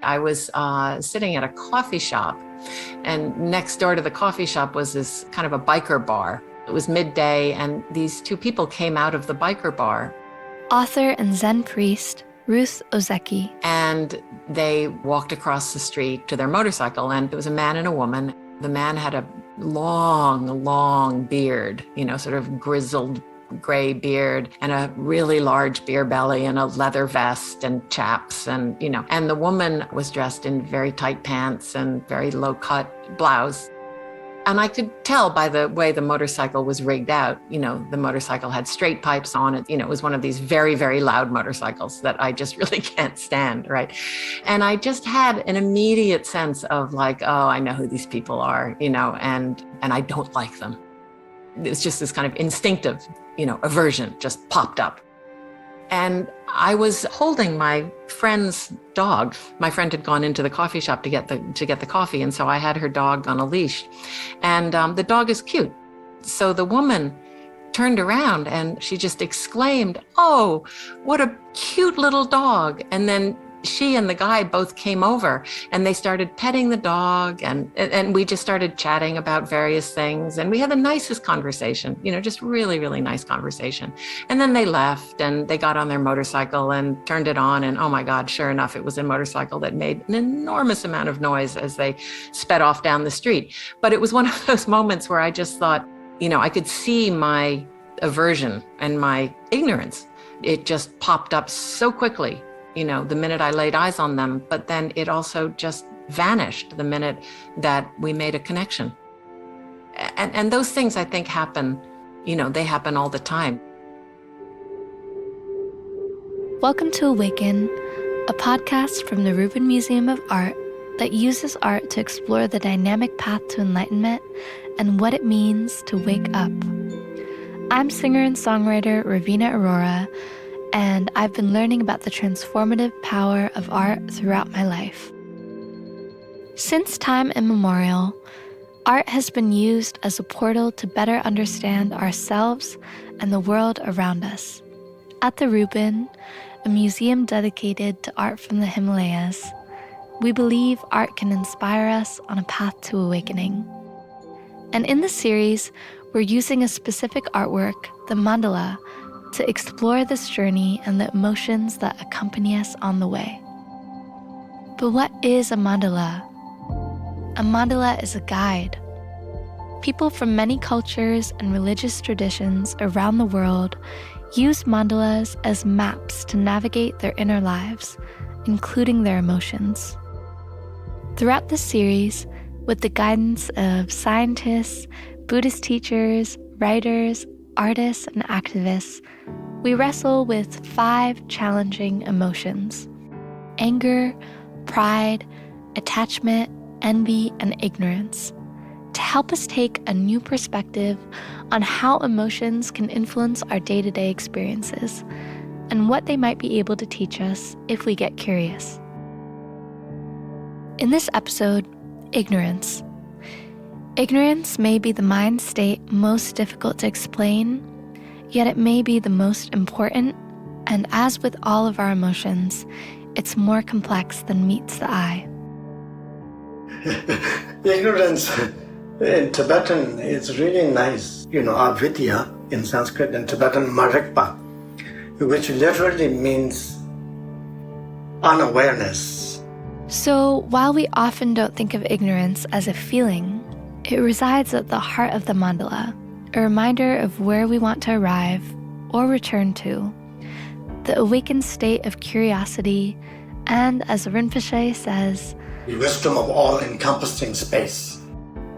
I was sitting at a coffee shop, and next door to the coffee shop was this kind of a biker bar. It was midday, and these two people came out of the biker bar. Author and Zen priest, Ruth Ozeki. And they walked across the street to their motorcycle, and it was a man and a woman. The man had a long beard, sort of grizzled gray beard, and a really large beer belly and a leather vest and chaps, and the woman was dressed in very tight pants and very low cut blouse. And I could tell by the way the motorcycle was rigged out, the motorcycle had straight pipes on it. It was one of these very, very loud motorcycles that I just really can't stand, right? And I just had an immediate sense of like, oh, I know who these people are, and I don't like them. It's just this kind of instinctive, aversion just popped up. And I was holding my friend's dog. My friend had gone into the coffee shop to get the coffee, and so I had her dog on a leash. And the dog is cute. So the woman turned around and she just exclaimed, "Oh, what a cute little dog!" And then she and the guy both came over and they started petting the dog, and we just started chatting about various things, and we had the nicest conversation, just really, really nice conversation. And then they left and they got on their motorcycle and turned it on, and oh my God, sure enough, it was a motorcycle that made an enormous amount of noise as they sped off down the street. But it was one of those moments where I just thought, I could see my aversion and my ignorance. It just popped up so quickly, the minute I laid eyes on them, but then it also just vanished the minute that we made a connection. And those things I think happen, they happen all the time. Welcome to Awaken, a podcast from the Rubin Museum of Art that uses art to explore the dynamic path to enlightenment and what it means to wake up. I'm singer and songwriter Raveena Aurora, and I've been learning about the transformative power of art throughout my life. Since time immemorial, art has been used as a portal to better understand ourselves and the world around us. At the Rubin, a museum dedicated to art from the Himalayas, we believe art can inspire us on a path to awakening. And in the series, we're using a specific artwork, the mandala, to explore this journey and the emotions that accompany us on the way. But what is a mandala? A mandala is a guide. People from many cultures and religious traditions around the world use mandalas as maps to navigate their inner lives, including their emotions. Throughout this series, with the guidance of scientists, Buddhist teachers, writers, artists, and activists, we wrestle with 5 challenging emotions: anger, pride, attachment, envy, and ignorance, to help us take a new perspective on how emotions can influence our day-to-day experiences and what they might be able to teach us if we get curious. In this episode, ignorance. Ignorance may be the mind state most difficult to explain, yet it may be the most important, and as with all of our emotions, it's more complex than meets the eye. Ignorance in Tibetan is really nice. Avidya in Sanskrit and Tibetan marikpa, which literally means unawareness. So while we often don't think of ignorance as a feeling, it resides at the heart of the mandala, a reminder of where we want to arrive or return to, the awakened state of curiosity, and as Rinpoche says, the wisdom of all-encompassing space.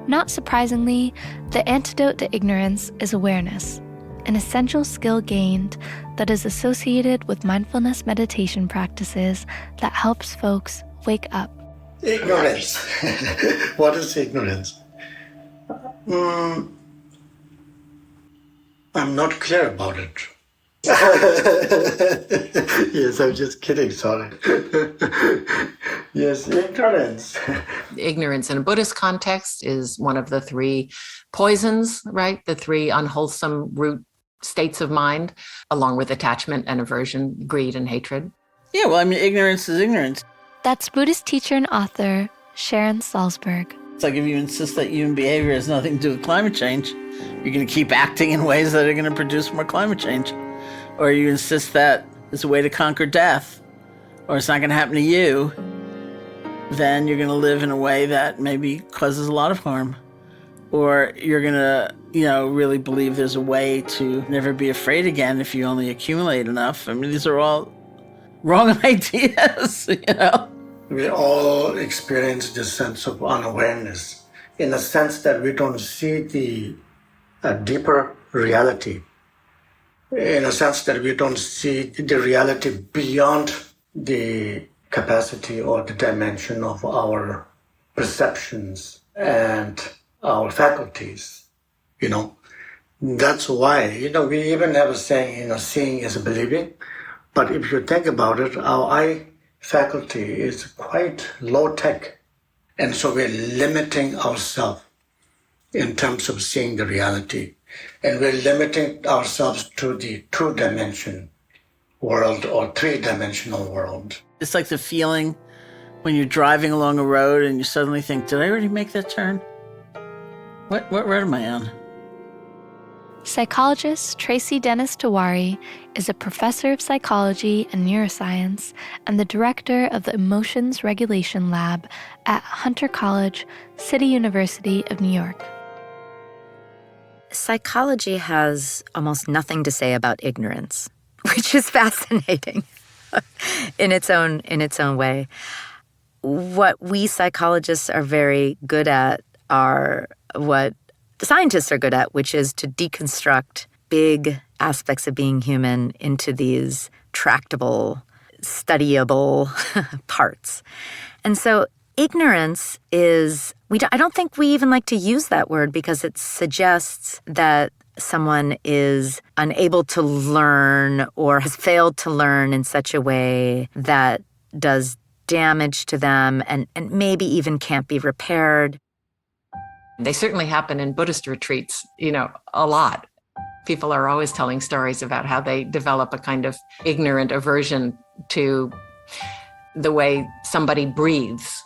Not surprisingly, the antidote to ignorance is awareness, an essential skill gained that is associated with mindfulness meditation practices that helps folks wake up. Ignorance. What is ignorance? I'm not clear about it. Yes, I'm just kidding, sorry. Yes, ignorance. Ignorance in a Buddhist context is one of the 3 poisons, right? The 3 unwholesome root states of mind, along with attachment and aversion, greed and hatred. Yeah, well, ignorance is ignorance. That's Buddhist teacher and author Sharon Salzberg. It's like if you insist that human behavior has nothing to do with climate change, you're going to keep acting in ways that are going to produce more climate change. Or you insist that there's a way to conquer death, or it's not going to happen to you, then you're going to live in a way that maybe causes a lot of harm. Or you're going to, really believe there's a way to never be afraid again if you only accumulate enough. I mean, these are all wrong ideas, We all experience this sense of unawareness in the sense that we don't see the deeper reality, in a sense that we don't see the reality beyond the capacity or the dimension of our perceptions and our faculties, That's why, we even have a saying, seeing is believing. But if you think about it, our eye faculty is quite low tech. And so we're limiting ourselves in terms of seeing the reality. And we're limiting ourselves to the two-dimension world or three-dimensional world. It's like the feeling when you're driving along a road and you suddenly think, did I already make that turn? What road am I on? Psychologist Tracy Dennis-Tiwary is a professor of psychology and neuroscience and the director of the Emotions Regulation Lab at Hunter College, City University of New York. Psychology has almost nothing to say about ignorance, which is fascinating in its own way. What we psychologists are very good at are what the scientists are good at, which is to deconstruct big aspects of being human into these tractable, studyable parts. And so ignorance is, I don't think we even like to use that word because it suggests that someone is unable to learn or has failed to learn in such a way that does damage to them and maybe even can't be repaired. They certainly happen in Buddhist retreats, a lot. People are always telling stories about how they develop a kind of ignorant aversion to the way somebody breathes.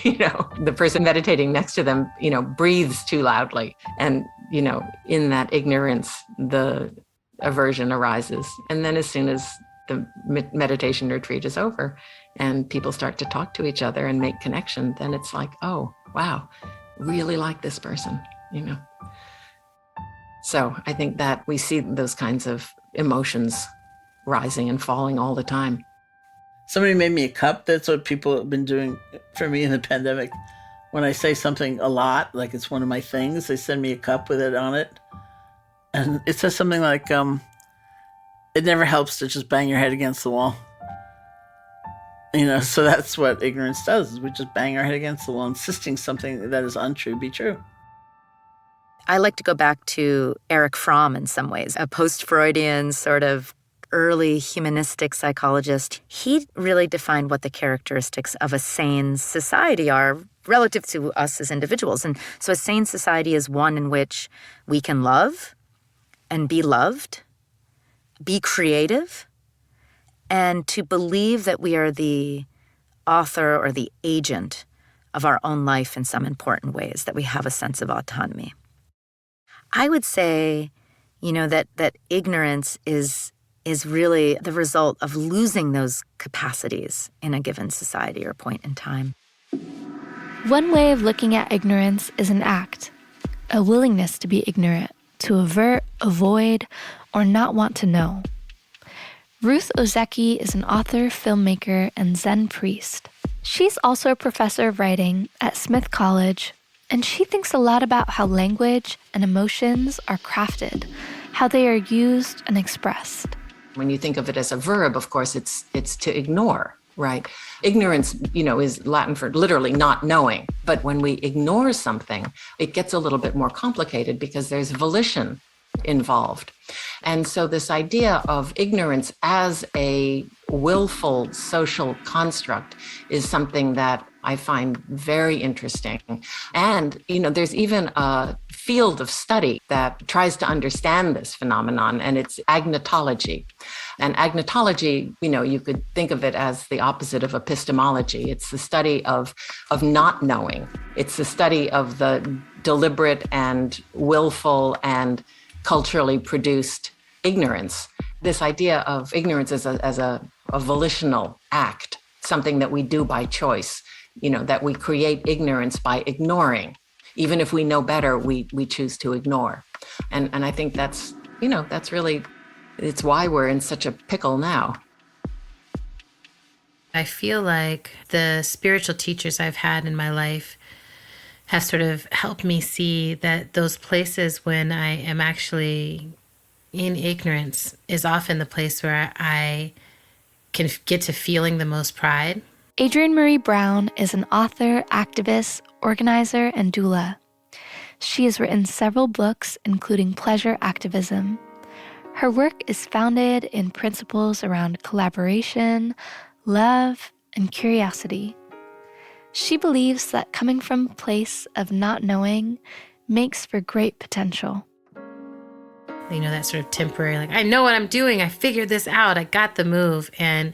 The person meditating next to them, breathes too loudly. And, in that ignorance, the aversion arises. And then as soon as the meditation retreat is over and people start to talk to each other and make connection, then it's like, oh, wow. Really like this person, So I think that we see those kinds of emotions rising and falling all the time. Somebody made me a cup. That's what people have been doing for me in the pandemic. When I say something a lot, like it's one of my things, they send me a cup with it on it. And it says something like, it never helps to just bang your head against the wall. So that's what ignorance does, is we just bang our head against the wall, insisting something that is untrue be true. I like to go back to Erich Fromm in some ways, a post-Freudian sort of early humanistic psychologist. He really defined what the characteristics of a sane society are relative to us as individuals. And so a sane society is one in which we can love and be loved, be creative, and to believe that we are the author or the agent of our own life in some important ways, that we have a sense of autonomy. I would say, that ignorance is really the result of losing those capacities in a given society or point in time. One way of looking at ignorance is an act, a willingness to be ignorant, to avert, avoid, or not want to know. Ruth Ozeki is an author, filmmaker, and Zen priest. She's also a professor of writing at Smith College, and she thinks a lot about how language and emotions are crafted, how they are used and expressed. When you think of it as a verb, of course, it's to ignore, right? Ignorance, is Latin for literally not knowing. But when we ignore something, it gets a little bit more complicated because there's volition involved. And so this idea of ignorance as a willful social construct is something that I find very interesting. And, there's even a field of study that tries to understand this phenomenon, and it's agnotology. And agnotology, you could think of it as the opposite of epistemology. It's the study of not knowing. It's the study of the deliberate and willful and culturally produced ignorance. This idea of ignorance as a volitional act, something that we do by choice, that we create ignorance by ignoring. Even if we know better, we choose to ignore. And I think that's really, it's why we're in such a pickle now. I feel like the spiritual teachers I've had in my life have sort of helped me see that those places when I am actually in ignorance is often the place where I can get to feeling the most pride. Adrienne Maree Brown is an author, activist, organizer, and doula. She has written several books, including Pleasure Activism. Her work is founded in principles around collaboration, love, and curiosity. She believes that coming from a place of not knowing makes for great potential. That sort of temporary, like, I know what I'm doing. I figured this out. I got the move. And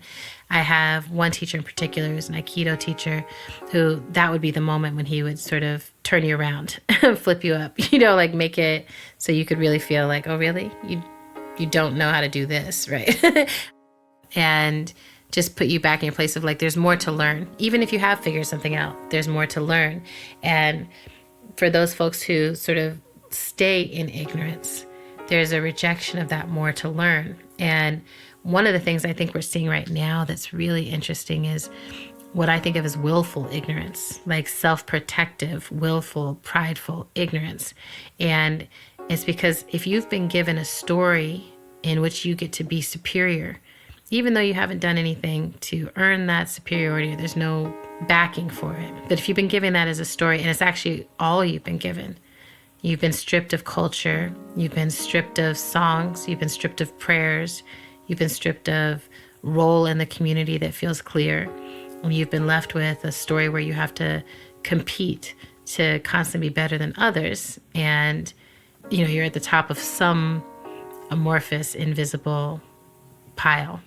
I have one teacher in particular who's an Aikido teacher who that would be the moment when he would sort of turn you around, flip you up, like make it so you could really feel like, oh, really? You don't know how to do this, right? And just put you back in your place of like, there's more to learn. Even if you have figured something out, there's more to learn. And for those folks who sort of stay in ignorance, there's a rejection of that more to learn. And one of the things I think we're seeing right now that's really interesting is what I think of as willful ignorance, like self-protective, willful, prideful ignorance. And it's because if you've been given a story in which you get to be superior, even though you haven't done anything to earn that superiority, there's no backing for it. But if you've been given that as a story, and it's actually all you've been given, you've been stripped of culture, you've been stripped of songs, you've been stripped of prayers, you've been stripped of role in the community that feels clear, and you've been left with a story where you have to compete to constantly be better than others, and you're at the top of some amorphous, invisible pile.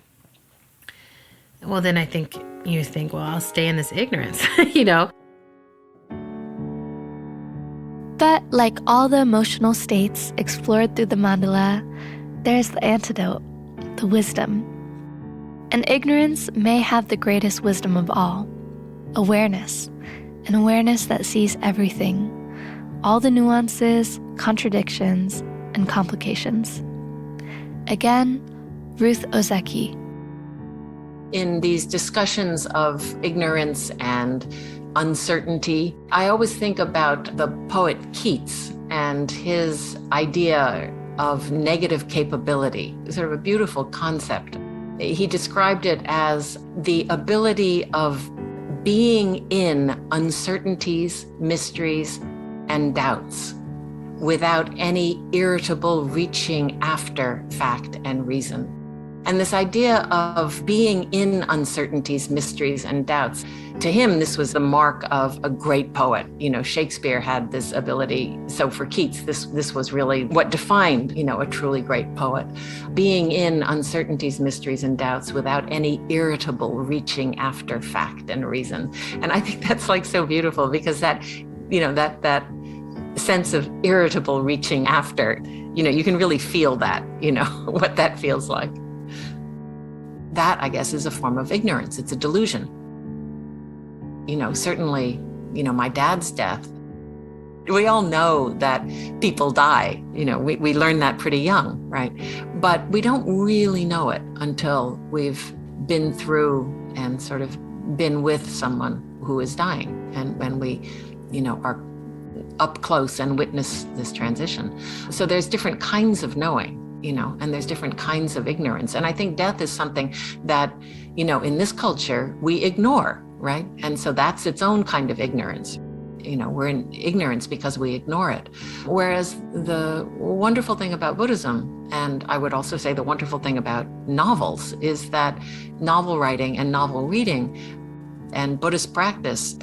Well, then I think you think, well, I'll stay in this ignorance, But like all the emotional states explored through the mandala, there's the antidote, the wisdom. And ignorance may have the greatest wisdom of all, awareness, an awareness that sees everything, all the nuances, contradictions, and complications. Again, Ruth Ozeki. In these discussions of ignorance and uncertainty, I always think about the poet Keats and his idea of negative capability, sort of a beautiful concept. He described it as the ability of being in uncertainties, mysteries, and doubts without any irritable reaching after fact and reason. And this idea of being in uncertainties, mysteries, and doubts, to him, this was the mark of a great poet. Shakespeare had this ability. So for Keats, this was really what defined, a truly great poet. Being in uncertainties, mysteries, and doubts without any irritable reaching after fact and reason. And I think that's like so beautiful because that sense of irritable reaching after, you can really feel that, what that feels like. That, I guess, is a form of ignorance. It's a delusion. Certainly, my dad's death, we all know that people die. We learn that pretty young, right? But we don't really know it until we've been through and sort of been with someone who is dying. And when we, are up close and witness this transition. So there's different kinds of knowing. And there's different kinds of ignorance. And I think death is something that, in this culture, we ignore, right? And so that's its own kind of ignorance. We're in ignorance because we ignore it. Whereas the wonderful thing about Buddhism, and I would also say the wonderful thing about novels, is that novel writing and novel reading and Buddhist practice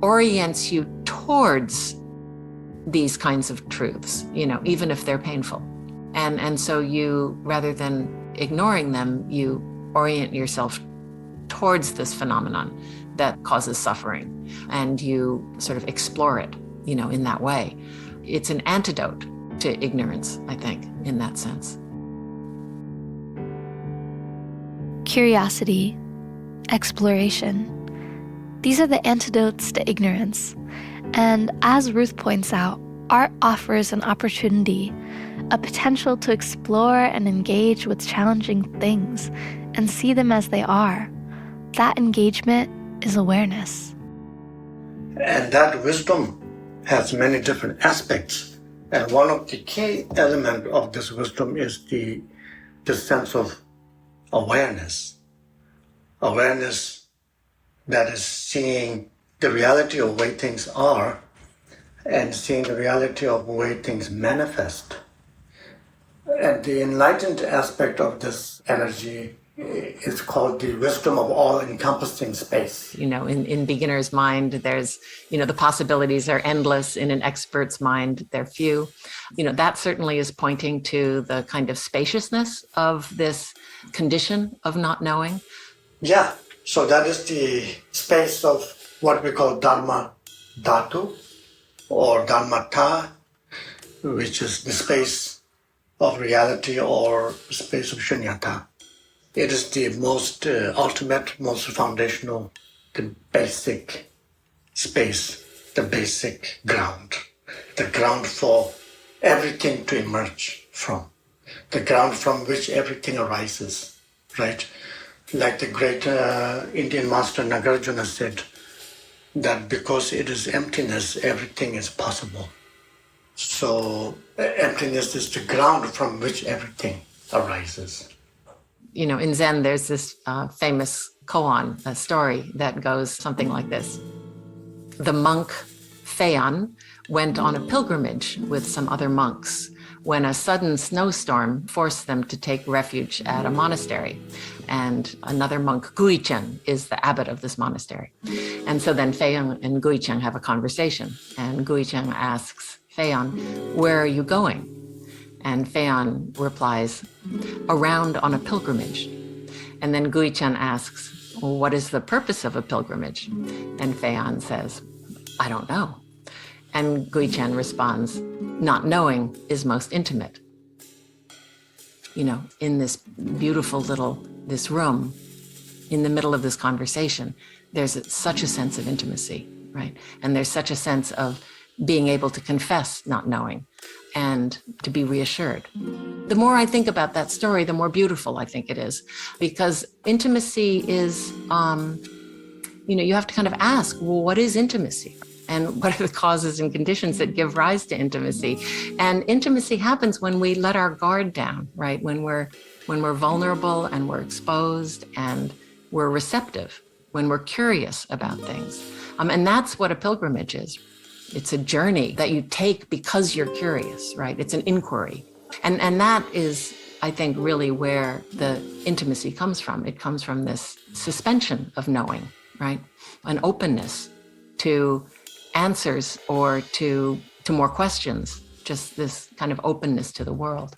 orients you towards these kinds of truths, even if they're painful. And so you, rather than ignoring them, you orient yourself towards this phenomenon that causes suffering, and you sort of explore it, in that way. It's an antidote to ignorance, I think, in that sense. Curiosity, exploration. These are the antidotes to ignorance. And as Ruth points out, art offers an opportunity, a potential to explore and engage with challenging things and see them as they are. That engagement is awareness. And that wisdom has many different aspects. And one of the key elements of this wisdom is the sense of awareness. Awareness that is seeing the reality of the way things are and seeing the reality of the way things manifest. And the enlightened aspect of this energy is called the wisdom of all-encompassing space. In beginner's mind, there's, the possibilities are endless. In an expert's mind, they're few. That certainly is pointing to the kind of spaciousness of this condition of not knowing. Yeah, so that is the space of what we call Dharma Dhatu or Dharmata, which is the space of reality or space of Shunyata. It is the most ultimate, most foundational, the basic space, the basic ground, the ground for everything to emerge from, the ground from which everything arises, right? Like the great Indian master Nagarjuna said, that because it is emptiness, everything is possible. So emptiness is the ground from which everything arises. In Zen, there's this famous koan, a story that goes something like this. The monk Phaon went on a pilgrimage with some other monks when a sudden snowstorm forced them to take refuge at a monastery. And another monk, Guichen, is the abbot of this monastery. And so then Phaon and Guichen have a conversation. And Guichen asks Phaon, "Where are you going?" And Phaon replies, "Around on a pilgrimage." And then Guichen asks, "Well, what is the purpose of a pilgrimage?" And Phaon says, "I don't know." And Guichen responds, "Not knowing is most intimate." In this beautiful this room, in the middle of this conversation, there's such a sense of intimacy, right? And there's such a sense of being able to confess not knowing and to be reassured. The more I think about that story, the more beautiful I think it is, because intimacy is, you have to kind of ask, well, what is intimacy? And what are the causes and conditions that give rise to intimacy? And intimacy happens when we let our guard down, right? When we're vulnerable and we're exposed and we're receptive, when we're curious about things. And that's what a pilgrimage is. It's a journey that you take because you're curious, right? It's an inquiry. And that is, I think, really where the intimacy comes from. It comes from this suspension of knowing, right? An openness to answers or to more questions, just this kind of openness to the world.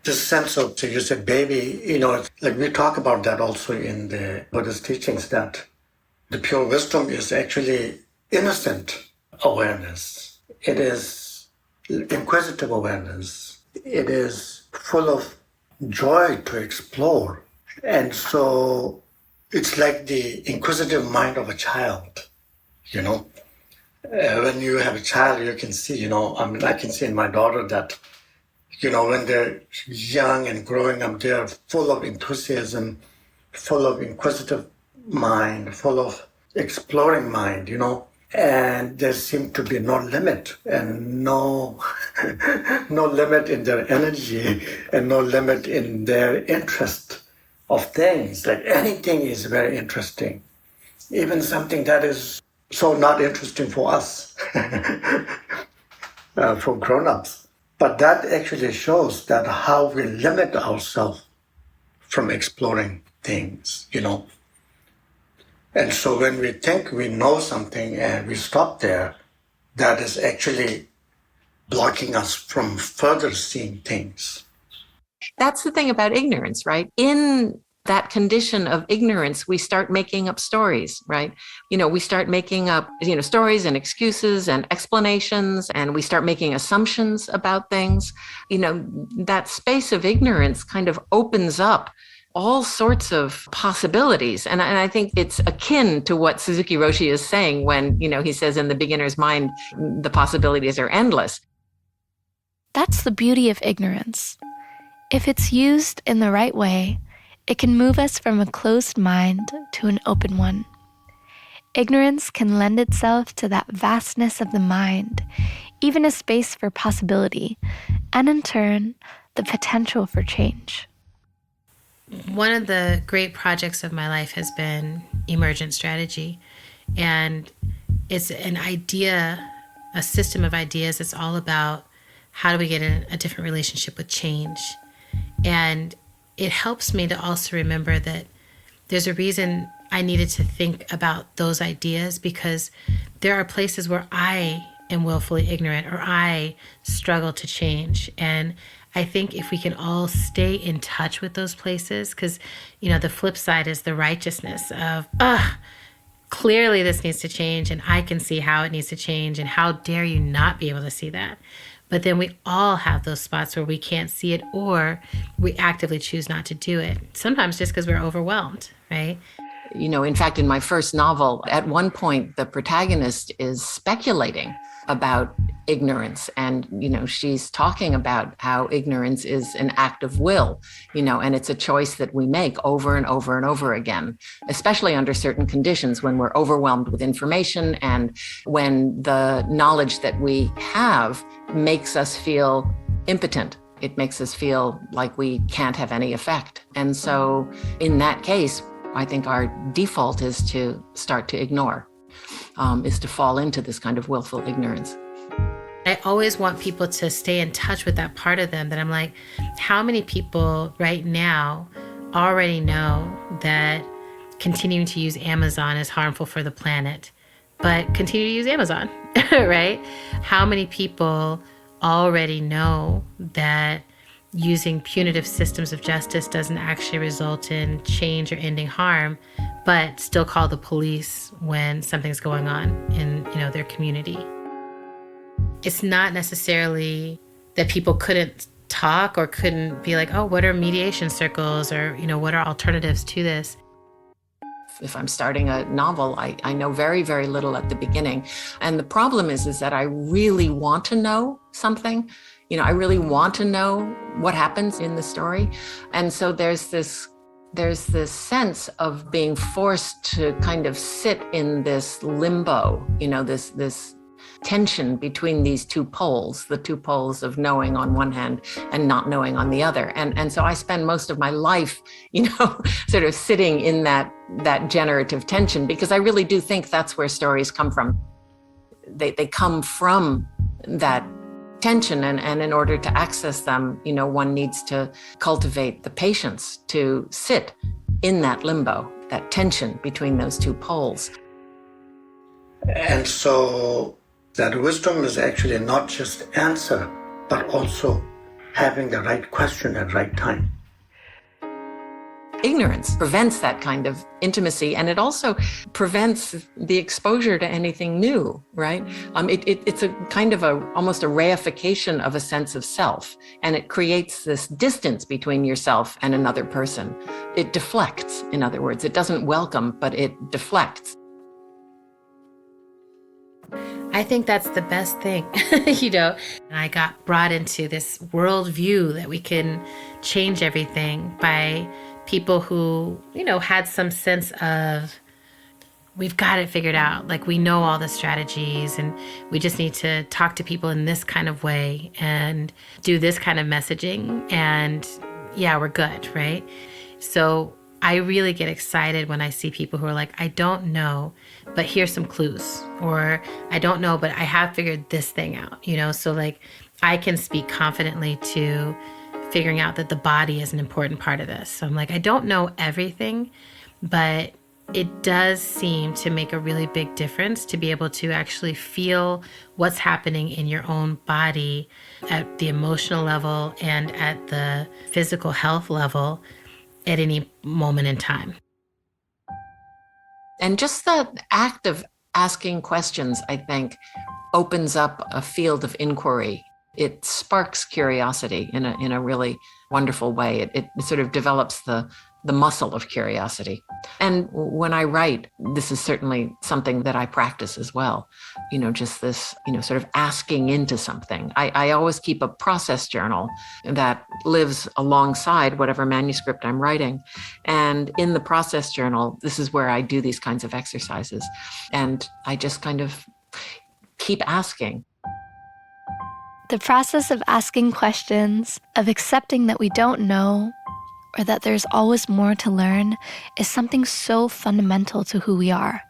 This sense of, so you said baby, like we talk about that also in the Buddhist teachings, that the pure wisdom is actually innocent awareness. It is inquisitive awareness. It is full of joy to explore. And so it's like the inquisitive mind of a child, When you have a child, you can see, I can see in my daughter that, when they're young and growing up, they're full of enthusiasm, full of inquisitive mind, full of exploring mind, and there seems to be no limit and no limit in their energy and no limit in their interest of things. Like anything is very interesting, even something that is so not interesting for us, for grown-ups. But that actually shows that how we limit ourselves from exploring things, And so when we think we know something and we stop there, that is actually blocking us from further seeing things. That's the thing about ignorance, right? In that condition of ignorance, we start making up stories, right? We start making up, stories and excuses and explanations, and we start making assumptions about things. That space of ignorance kind of opens up all sorts of possibilities. And I think it's akin to what Suzuki Roshi is saying when, he says in the beginner's mind, the possibilities are endless. That's the beauty of ignorance. If it's used in the right way, it can move us from a closed mind to an open one. Ignorance can lend itself to that vastness of the mind, even a space for possibility, and in turn, the potential for change. One of the great projects of my life has been emergent strategy. And it's an idea, a system of ideas that's all about how do we get in a different relationship with change. And it helps me to also remember that there's a reason I needed to think about those ideas, because there are places where I am willfully ignorant or I struggle to change. And I think if we can all stay in touch with those places, because, the flip side is the righteousness of, clearly this needs to change and I can see how it needs to change, and how dare you not be able to see that. But then we all have those spots where we can't see it, or we actively choose not to do it. Sometimes just because we're overwhelmed, right? In fact, in my first novel, at one point, the protagonist is speculating about ignorance. And, she's talking about how ignorance is an act of will, and it's a choice that we make over and over and over again, especially under certain conditions when we're overwhelmed with information and when the knowledge that we have makes us feel impotent. It makes us feel like we can't have any effect. And so in that case, I think our default is to start to ignore, is to fall into this kind of willful ignorance. I always want people to stay in touch with that part of them that I'm like, how many people right now already know that continuing to use Amazon is harmful for the planet, but continue to use Amazon, right? How many people already know that using punitive systems of justice doesn't actually result in change or ending harm, but still call the police when something's going on in, their community? It's not necessarily that people couldn't talk or couldn't be like, oh, what are mediation circles, or, what are alternatives to this? If I'm starting a novel, I know very, very little at the beginning. And the problem is that I really want to know something. I really want to know what happens in the story. And so there's this sense of being forced to kind of sit in this limbo, this tension between these two poles, the two poles of knowing on one hand and not knowing on the other. And so I spend most of my life, sort of sitting in that generative tension, because I really do think that's where stories come from. They come from that tension, and in order to access them, one needs to cultivate the patience to sit in that limbo, that tension between those two poles. And so that wisdom is actually not just answer, but also having the right question at the right time. Ignorance prevents that kind of intimacy, and it also prevents the exposure to anything new, right? It's a kind of almost a reification of a sense of self, and it creates this distance between yourself and another person. It deflects, in other words. It doesn't welcome, but it deflects. I think that's the best thing, And I got brought into this worldview that we can change everything by people who, had some sense of, we've got it figured out. Like, we know all the strategies, and we just need to talk to people in this kind of way and do this kind of messaging, and yeah, we're good, right? So I really get excited when I see people who are like, I don't know, but here's some clues, or I don't know, but I have figured this thing out, So like, I can speak confidently to figuring out that the body is an important part of this. So I'm like, I don't know everything, but it does seem to make a really big difference to be able to actually feel what's happening in your own body at the emotional level and at the physical health level at any moment in time. And just the act of asking questions, I think, opens up a field of inquiry. It sparks curiosity in a really wonderful way. It sort of develops the muscle of curiosity. And when I write, this is certainly something that I practice as well. Just this, sort of asking into something. I always keep a process journal that lives alongside whatever manuscript I'm writing. And in the process journal, this is where I do these kinds of exercises. And I just kind of keep asking. The process of asking questions, of accepting that we don't know, or that there's always more to learn, is something so fundamental to who we are.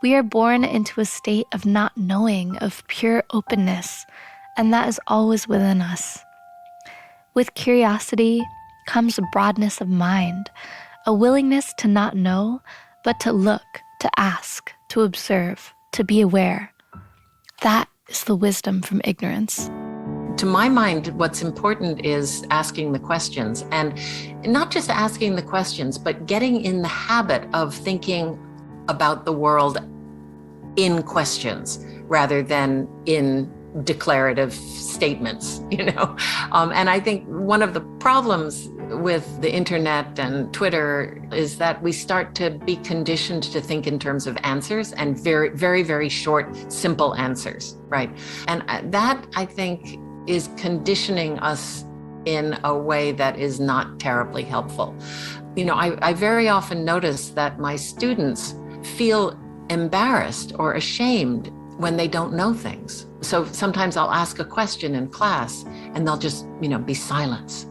We are born into a state of not knowing, of pure openness, and that is always within us. With curiosity comes a broadness of mind, a willingness to not know, but to look, to ask, to observe, to be aware. That is the wisdom from ignorance. To my mind, what's important is asking the questions, and not just asking the questions, but getting in the habit of thinking about the world in questions rather than in declarative statements, And I think one of the problems with the internet and Twitter is that we start to be conditioned to think in terms of answers, and very, very, very short, simple answers, right? And that, I think, is conditioning us in a way that is not terribly helpful. I very often notice that my students feel embarrassed or ashamed when they don't know things. So sometimes I'll ask a question in class and they'll just, be silent.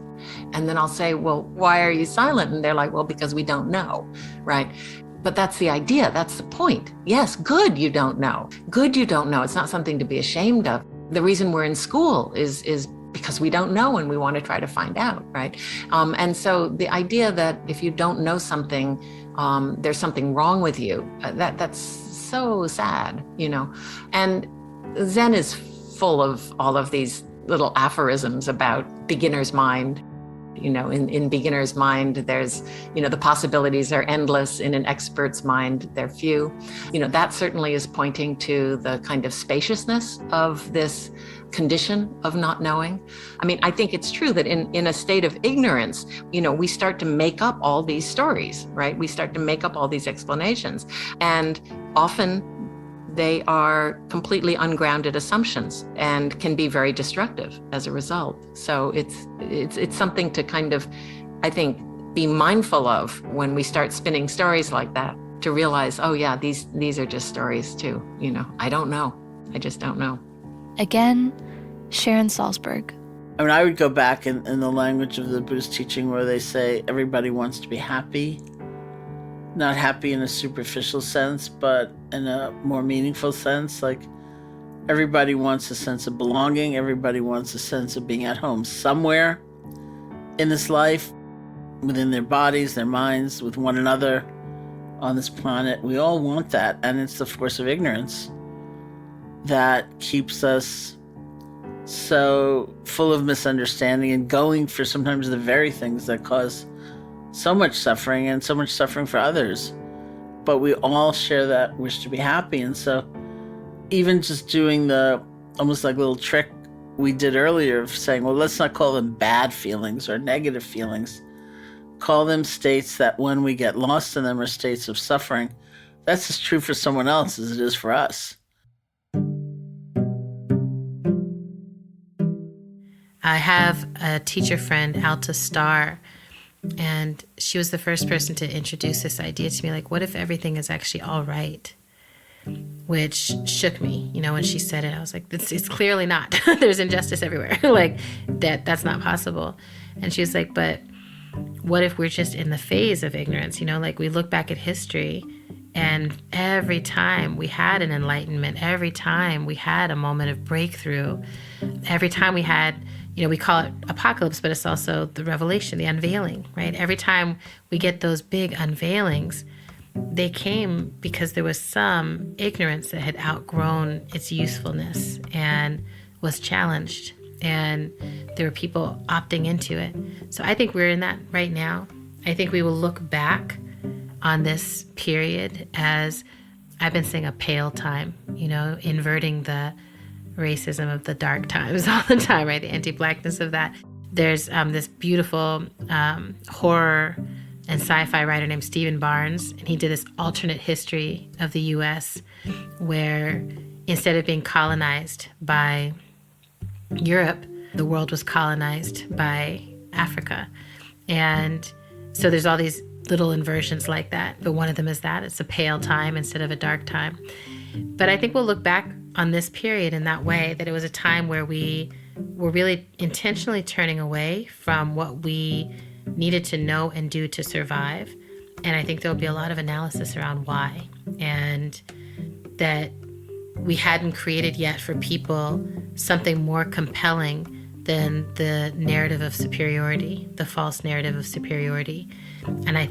And then I'll say, well, why are you silent? And they're like, well, because we don't know, right? But that's the idea. That's the point. Yes, good you don't know. Good you don't know. It's not something to be ashamed of. The reason we're in school is because we don't know and we want to try to find out, right? And so the idea that if you don't know something, there's something wrong with you, that's so sad, And Zen is full of all of these little aphorisms about beginner's mind. In beginner's mind, there's, the possibilities are endless. In an expert's mind, they're few. That certainly is pointing to the kind of spaciousness of this condition of not knowing. I mean, I think it's true that in a state of ignorance, we start to make up all these stories, right? We start to make up all these explanations. And often they are completely ungrounded assumptions and can be very destructive as a result. So it's something to kind of, I think, be mindful of when we start spinning stories like that, to realize, oh yeah, these are just stories too. I don't know. I just don't know. Again, Sharon Salzberg. I would go back in the language of the Buddhist teaching where they say everybody wants to be happy. Not happy in a superficial sense, but in a more meaningful sense. Like, everybody wants a sense of belonging. Everybody wants a sense of being at home somewhere in this life, within their bodies, their minds, with one another on this planet. We all want that, and it's the force of ignorance that keeps us so full of misunderstanding and going for sometimes the very things that cause so much suffering and so much suffering for others. But we all share that wish to be happy. And so even just doing the almost like little trick we did earlier of saying, well, let's not call them bad feelings or negative feelings. Call them states that when we get lost in them are states of suffering. That's as true for someone else as it is for us. I have a teacher friend, Alta Starr, and she was the first person to introduce this idea to me, like, what if everything is actually all right? Which shook me, when she said it. I was like, it's clearly not. There's injustice everywhere. Like, that's not possible. And she was like, but what if we're just in the phase of ignorance? Like, we look back at history, and every time we had an enlightenment, every time we had a moment of breakthrough, every time we had, we call it apocalypse, but it's also the revelation, the unveiling, right? Every time we get those big unveilings, they came because there was some ignorance that had outgrown its usefulness and was challenged. And there were people opting into it. So I think we're in that right now. I think we will look back on this period as, I've been saying, a pale time, inverting the racism of the dark times all the time, right? The anti-Blackness of that. There's this beautiful horror and sci-fi writer named Stephen Barnes, and he did this alternate history of the U.S. where instead of being colonized by Europe, the world was colonized by Africa. And so there's all these little inversions like that, but one of them is that it's a pale time instead of a dark time. But I think we'll look back on this period in that way, that it was a time where we were really intentionally turning away from what we needed to know and do to survive. And I think there'll be a lot of analysis around why, and that we hadn't created yet for people something more compelling than the narrative of superiority, the false narrative of superiority. And I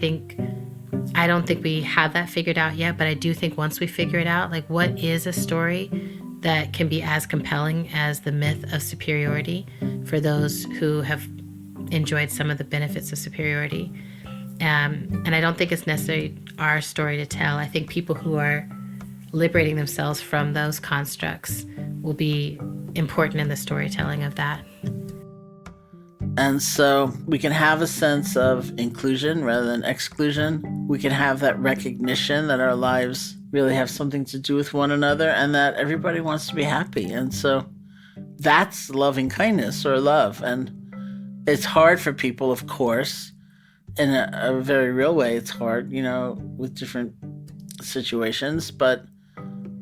don't think we have that figured out yet, but I do think once we figure it out, like, what is a story that can be as compelling as the myth of superiority for those who have enjoyed some of the benefits of superiority. And I don't think it's necessarily our story to tell. I think people who are liberating themselves from those constructs will be important in the storytelling of that. And so we can have a sense of inclusion rather than exclusion. We can have that recognition that our lives really have something to do with one another and that everybody wants to be happy. And so that's loving kindness or love. And it's hard for people, of course, in a very real way. It's hard, with different situations. But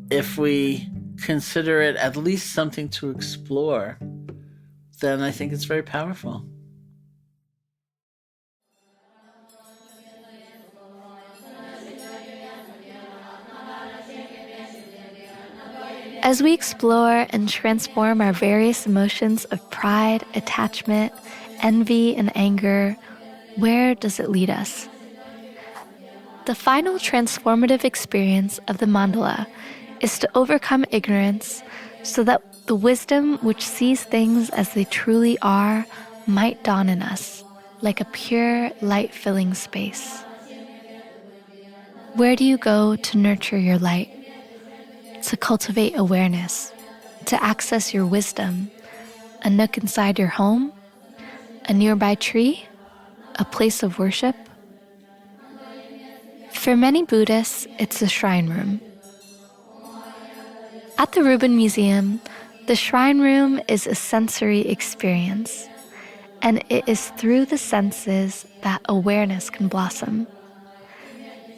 if we consider it at least something to explore, then I think it's very powerful. As we explore and transform our various emotions of pride, attachment, envy, and anger, where does it lead us? The final transformative experience of the mandala is to overcome ignorance so that the wisdom which sees things as they truly are might dawn in us, like a pure, light-filling space. Where do you go to nurture your light? To cultivate awareness, to access your wisdom, a nook inside your home, a nearby tree, a place of worship? For many Buddhists, it's a shrine room. At the Rubin Museum, the shrine room is a sensory experience, and it is through the senses that awareness can blossom.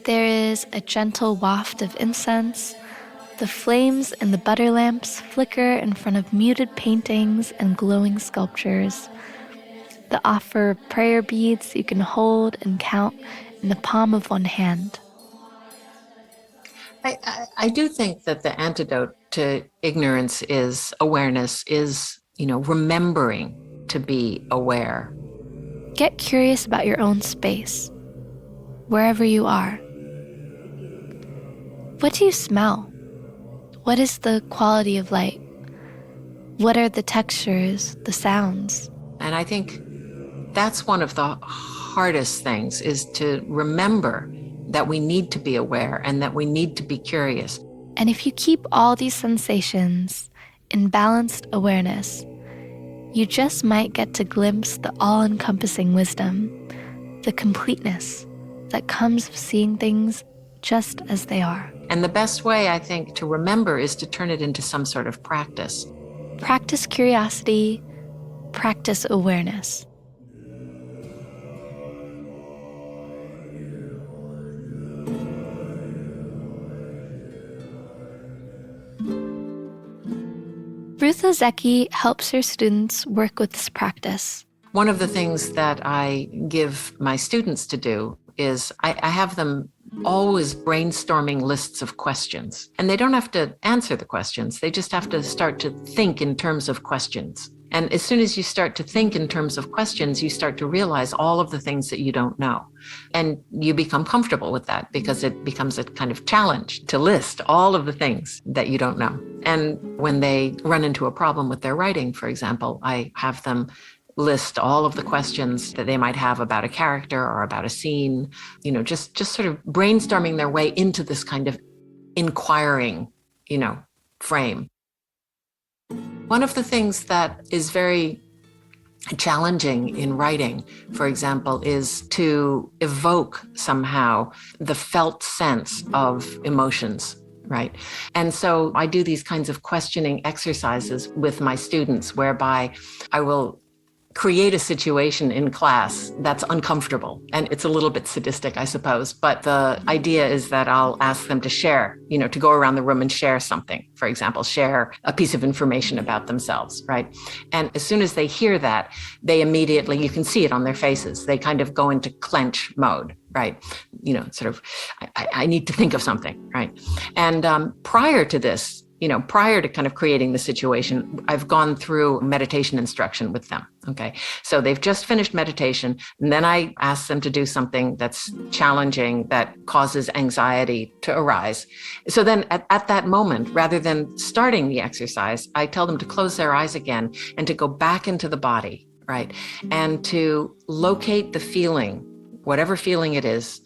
There is a gentle waft of incense. The flames in the butter lamps flicker in front of muted paintings and glowing sculptures. The offer of prayer beads you can hold and count in the palm of one hand. I do think that the antidote to ignorance is awareness, is, remembering to be aware. Get curious about your own space, wherever you are. What do you smell? What is the quality of light? What are the textures, the sounds? And I think that's one of the hardest things, is to remember that we need to be aware and that we need to be curious. And if you keep all these sensations in balanced awareness, you just might get to glimpse the all-encompassing wisdom, the completeness that comes of seeing things just as they are. And the best way, I think, to remember is to turn it into some sort of practice. Practice curiosity, practice awareness. Ruth Ozeki helps her students work with this practice. One of the things that I give my students to do is I have them always brainstorming lists of questions. And they don't have to answer the questions. They just have to start to think in terms of questions. And as soon as you start to think in terms of questions, you start to realize all of the things that you don't know. And you become comfortable with that because it becomes a kind of challenge to list all of the things that you don't know. And when they run into a problem with their writing, for example, I have them list all of the questions that they might have about a character or about a scene, just sort of brainstorming their way into this kind of inquiring, frame. One of the things that is very challenging in writing, for example, is to evoke somehow the felt sense of emotions. Right. And so I do these kinds of questioning exercises with my students whereby I will create a situation in class that's uncomfortable. And it's a little bit sadistic, I suppose. But the idea is that I'll ask them to share, to go around the room and share something. For example, share a piece of information about themselves, right? And as soon as they hear that, they immediately, you can see it on their faces, they kind of go into clench mode, right? I need to think of something, right? And prior to this, prior to kind of creating the situation, I've gone through meditation instruction with them. Okay. So they've just finished meditation. And then I ask them to do something that's challenging, that causes anxiety to arise. So then at that moment, rather than starting the exercise, I tell them to close their eyes again and to go back into the body, right? And to locate the feeling, whatever feeling it is,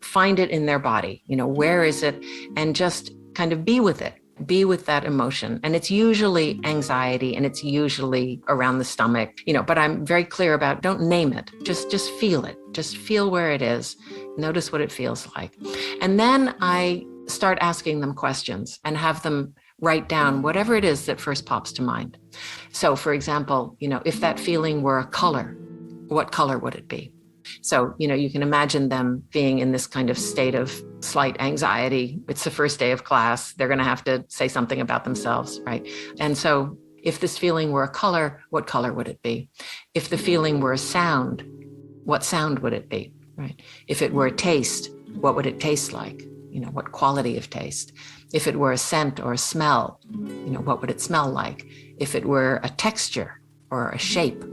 find it in their body, where is it? And just kind of be with it. Be with that emotion. And it's usually anxiety and it's usually around the stomach, but I'm very clear about don't name it. Just feel it. Just feel where it is. Notice what it feels like. And then I start asking them questions and have them write down whatever it is that first pops to mind. So for example, if that feeling were a color, what color would it be? So, you can imagine them being in this kind of state of slight anxiety. It's the first day of class. They're going to have to say something about themselves, right? And so if this feeling were a color, what color would it be? If the feeling were a sound, what sound would it be, right? If it were a taste, what would it taste like? What quality of taste? If it were a scent or a smell, what would it smell like? If it were a texture or a shape,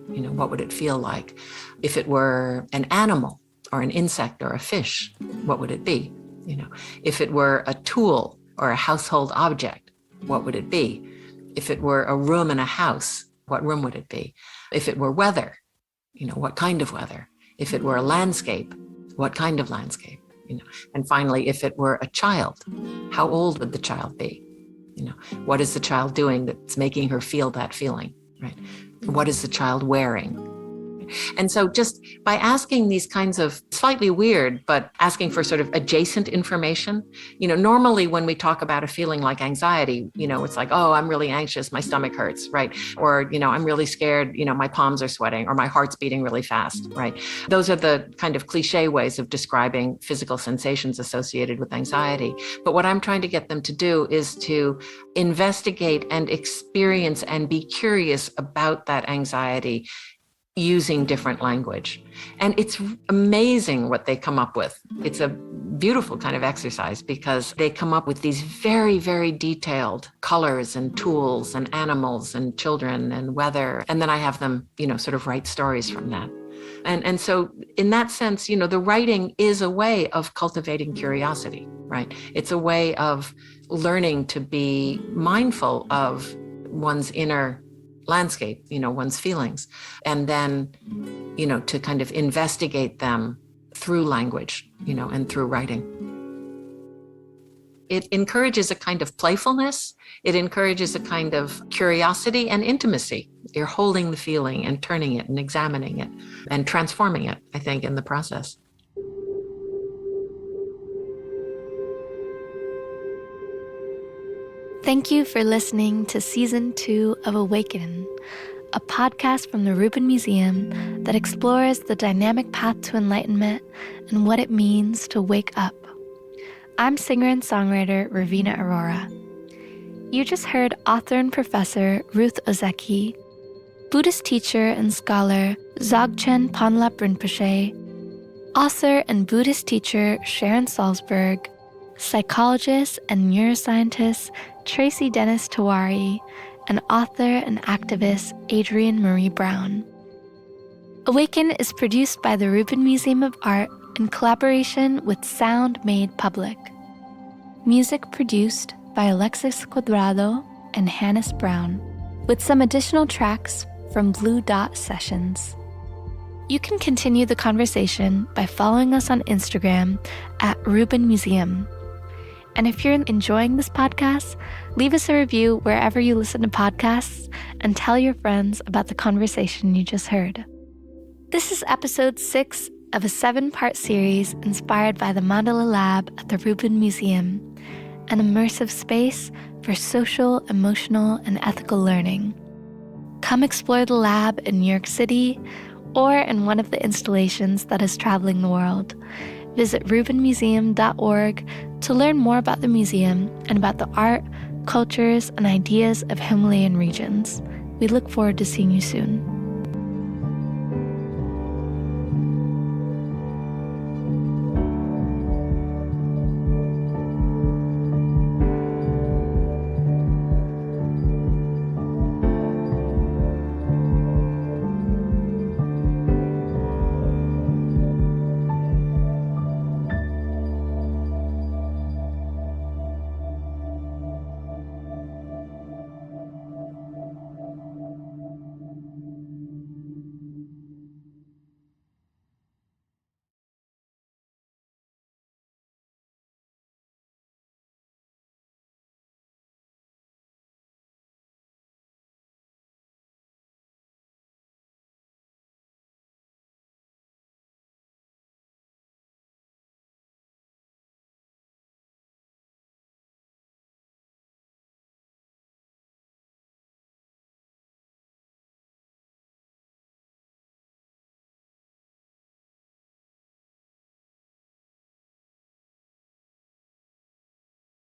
what would it feel like? If it were an animal or an insect or a fish, what would it be? If it were a tool or a household object, what would it be? If it were a room in a house, what room would it be? If it were weather, what kind of weather? If it were a landscape, what kind of landscape? And finally, if it were a child, how old would the child be? What is the child doing that's making her feel that feeling, right? What is the child wearing? And so just by asking these kinds of slightly weird, but asking for sort of adjacent information, normally when we talk about a feeling like anxiety, it's like, oh, I'm really anxious, my stomach hurts, right? Or, I'm really scared, my palms are sweating, or my heart's beating really fast, right? Those are the kind of cliche ways of describing physical sensations associated with anxiety. But what I'm trying to get them to do is to investigate and experience and be curious about that anxiety using different language. And it's amazing what they come up with. It's a beautiful kind of exercise because they come up with these very, very detailed colors and tools and animals and children and weather. And then I have them, sort of write stories from that. And so in that sense, the writing is a way of cultivating curiosity, right? It's a way of learning to be mindful of one's inner landscape, one's feelings, and then, to kind of investigate them through language, and through writing. It encourages a kind of playfulness. It encourages a kind of curiosity and intimacy. You're holding the feeling and turning it and examining it and transforming it, I think, in the process. Thank you for listening to Season 2 of Awaken, a podcast from the Rubin Museum that explores the dynamic path to enlightenment and what it means to wake up. I'm singer and songwriter Raveena Aurora. You just heard author and professor Ruth Ozeki, Buddhist teacher and scholar Dzogchen Ponlop Rinpoche, author and Buddhist teacher Sharon Salzberg, psychologist and neuroscientist Tracy Dennis-Tiwary, and author and activist Adrienne Maree Brown. Awaken is produced by the Rubin Museum of Art in collaboration with Sound Made Public. Music produced by Alexis Cuadrado and Hannes Brown, with some additional tracks from Blue Dot Sessions. You can continue the conversation by following us on Instagram at Rubin Museum. And if you're enjoying this podcast, leave us a review wherever you listen to podcasts and tell your friends about the conversation you just heard. This is episode 6 of a 7-part series inspired by the Mandala Lab at the Rubin Museum, an immersive space for social, emotional, and ethical learning. Come explore the lab in New York City or in one of the installations that is traveling the world. Visit rubinmuseum.org to learn more about the museum and about the art, cultures, and ideas of Himalayan regions. We look forward to seeing you soon.